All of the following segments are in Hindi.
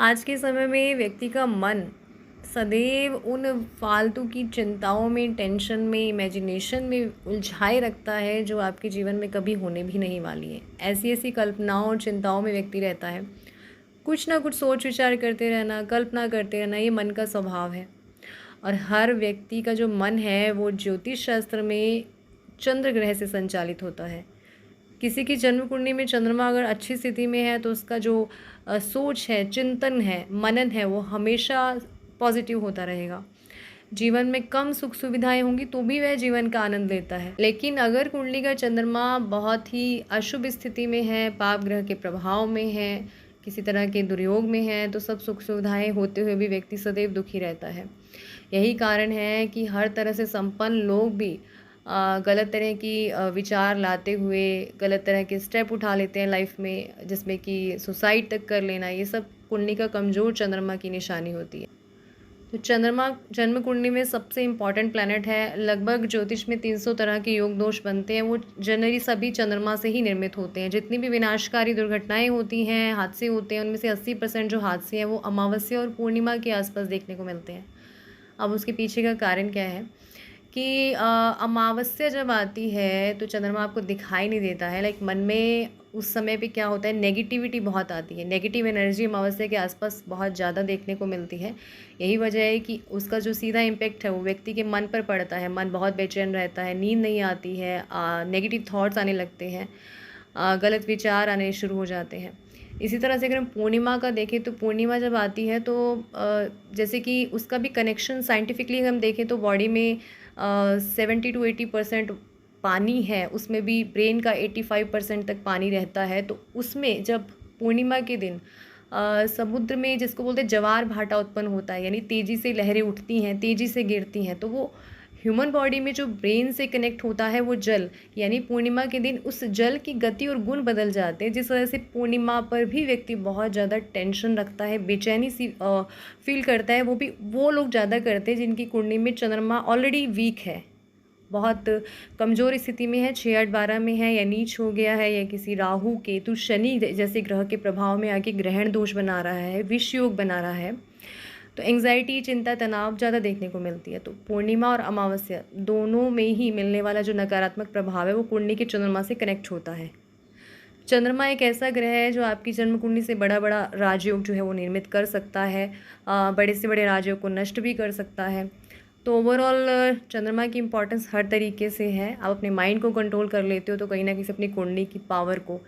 आज के समय में व्यक्ति का मन सदैव उन फालतू की चिंताओं में, टेंशन में, इमेजिनेशन में उलझाए रखता है जो आपके जीवन में कभी होने भी नहीं वाली है। ऐसी-ऐसी कल्पनाओं और चिंताओं में व्यक्ति रहता है। कुछ ना कुछ सोच विचार करते रहना, कल्पना करते रहना, ये मन का स्वभाव है। और हर व्यक्ति का जो मन है वो ज्योतिष शास्त्र में चंद्र ग्रह से संचालित होता है। किसी की जन्म कुंडली में चंद्रमा अगर अच्छी स्थिति में है तो उसका जो सोच है, चिंतन है, मनन है, वो हमेशा पॉजिटिव होता रहेगा। जीवन में कम सुख सुविधाएं होंगी तो भी वह जीवन का आनंद लेता है। लेकिन अगर कुंडली का चंद्रमा बहुत ही अशुभ स्थिति में है, पाप ग्रह के प्रभाव में है, किसी तरह के दुर्योग में है, तो सब सुख सुविधाएं होते हुए भी व्यक्ति सदैव दुखी रहता है। यही कारण है कि हर तरह से संपन्न लोग भी गलत तरह की विचार लाते हुए गलत तरह के स्टेप उठा लेते हैं लाइफ में, जिसमें कि सुसाइड तक कर लेना, ये सब कुंडली का कमज़ोर चंद्रमा की निशानी होती है। तो चंद्रमा जन्म कुंडली में सबसे इम्पॉर्टेंट प्लैनेट है। लगभग ज्योतिष में 300 तरह के योग दोष बनते हैं, वो जनरली सभी चंद्रमा से ही निर्मित होते हैं। जितनी भी विनाशकारी दुर्घटनाएं होती हैं, हादसे होते हैं, उनमें से 80% जो हादसे हैं वो अमावस्या और पूर्णिमा के आसपास देखने को मिलते हैं। अब उसके पीछे का कारण क्या है कि अमावस्या जब आती है तो चंद्रमा आपको दिखाई नहीं देता है। लाइक मन में उस समय पे क्या होता है, नेगेटिविटी बहुत आती है, नेगेटिव एनर्जी अमावस्या के आसपास बहुत ज़्यादा देखने को मिलती है। यही वजह है कि उसका जो सीधा इम्पैक्ट है वो व्यक्ति के मन पर पड़ता है। मन बहुत बेचैन रहता है, नींद नहीं आती है, नेगेटिव थॉट्स आने लगते हैं, गलत विचार आने शुरू हो जाते हैं। इसी तरह से अगर हम पूर्णिमा का देखें तो पूर्णिमा जब आती है तो जैसे कि उसका भी कनेक्शन साइंटिफिकली हम देखें तो बॉडी में 70 to 80% पानी है, उसमें भी ब्रेन का 85% तक पानी रहता है। तो उसमें जब पूर्णिमा के दिन समुद्र में जिसको बोलते हैं ज्वार भाटा उत्पन्न होता है, यानी तेज़ी से लहरें उठती हैं, तेज़ी से गिरती हैं, तो वो ह्यूमन बॉडी में जो ब्रेन से कनेक्ट होता है वो जल, यानी पूर्णिमा के दिन उस जल की गति और गुण बदल जाते हैं, जिस वजह से पूर्णिमा पर भी व्यक्ति बहुत ज़्यादा टेंशन रखता है, बेचैनी सी फील करता है। वो भी वो लोग ज़्यादा करते हैं जिनकी कुंडली में चंद्रमा ऑलरेडी वीक है, बहुत कमज़ोर स्थिति में है, 6-8-12 में है, या नीच हो गया है, या किसी राहु केतु शनि जैसे ग्रह के प्रभाव में आके ग्रहण दोष बना रहा है, विष योग बना रहा है, तो एंग्जाइटी, चिंता, तनाव ज़्यादा देखने को मिलती है। तो पूर्णिमा और अमावस्या दोनों में ही मिलने वाला जो नकारात्मक प्रभाव है वो कुंडली के चंद्रमा से कनेक्ट होता है। चंद्रमा एक ऐसा ग्रह है जो आपकी जन्म कुंडली से बड़ा बड़ा राजयोग जो है वो निर्मित कर सकता है, बड़े से बड़े राजयोग को नष्ट भी कर सकता है। तो ओवरऑल चंद्रमा की इम्पोर्टेंस हर तरीके से है। आप अपने माइंड को कंट्रोल कर लेते हो तो कहीं ना कहीं से अपनी कुंडली की पावर को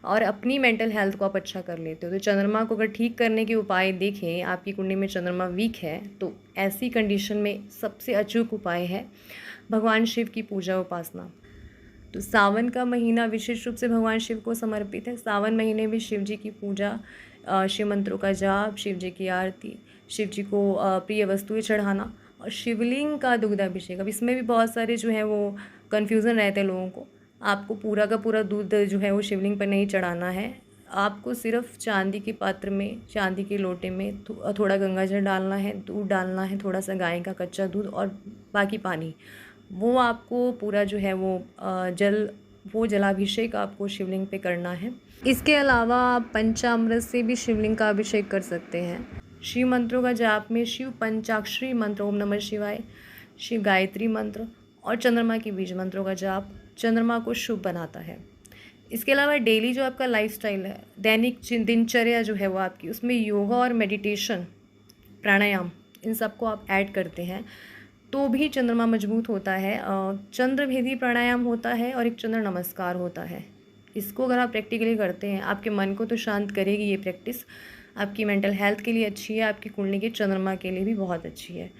और अपनी मेंटल हेल्थ को आप अच्छा कर लेते हो। तो चंद्रमा को अगर ठीक करने के उपाय देखें, आपकी कुंडली में चंद्रमा वीक है तो ऐसी कंडीशन में सबसे अचूक उपाय है भगवान शिव की पूजा उपासना। तो सावन का महीना विशेष रूप से भगवान शिव को समर्पित है। सावन महीने में शिव जी की पूजा, शिव मंत्रों का जाप, शिव जी की आरती, शिव जी को प्रिय वस्तुएं चढ़ाना और शिवलिंग का दुग्धाभिषेक। अब इसमें भी बहुत सारे जो है वो कन्फ्यूज़न रहते हैं लोगों को। आपको पूरा का पूरा दूध जो है वो शिवलिंग पर नहीं चढ़ाना है। आपको सिर्फ चांदी के पात्र में, चांदी के लोटे में थोड़ा गंगाजल डालना है, दूध डालना है, थोड़ा सा गाय का कच्चा दूध और बाकी पानी, वो आपको पूरा जो है वो वो जलाभिषेक आपको शिवलिंग पे करना है। इसके अलावा आप पंचामृत से भी शिवलिंग का अभिषेक कर सकते हैं। शिव मंत्रों का जाप में शिव पंचाक्षरी मंत्र ओम नमः शिवाय, शिव गायत्री मंत्र और चंद्रमा की बीज मंत्रों का जाप चंद्रमा को शुभ बनाता है। इसके अलावा डेली जो आपका लाइफस्टाइल है, दैनिक दिनचर्या जो है वो आपकी, उसमें योगा और मेडिटेशन, प्राणायाम, इन सबको आप ऐड करते हैं तो भी चंद्रमा मजबूत होता है। चंद्रभेदी प्राणायाम होता है और एक चंद्र नमस्कार होता है। इसको अगर आप प्रैक्टिकली करते हैं, आपके मन को तो शांत करेगी ये प्रैक्टिस, आपकी मेंटल हेल्थ के लिए अच्छी है, आपकी कुंडली के चंद्रमा के लिए भी बहुत अच्छी है।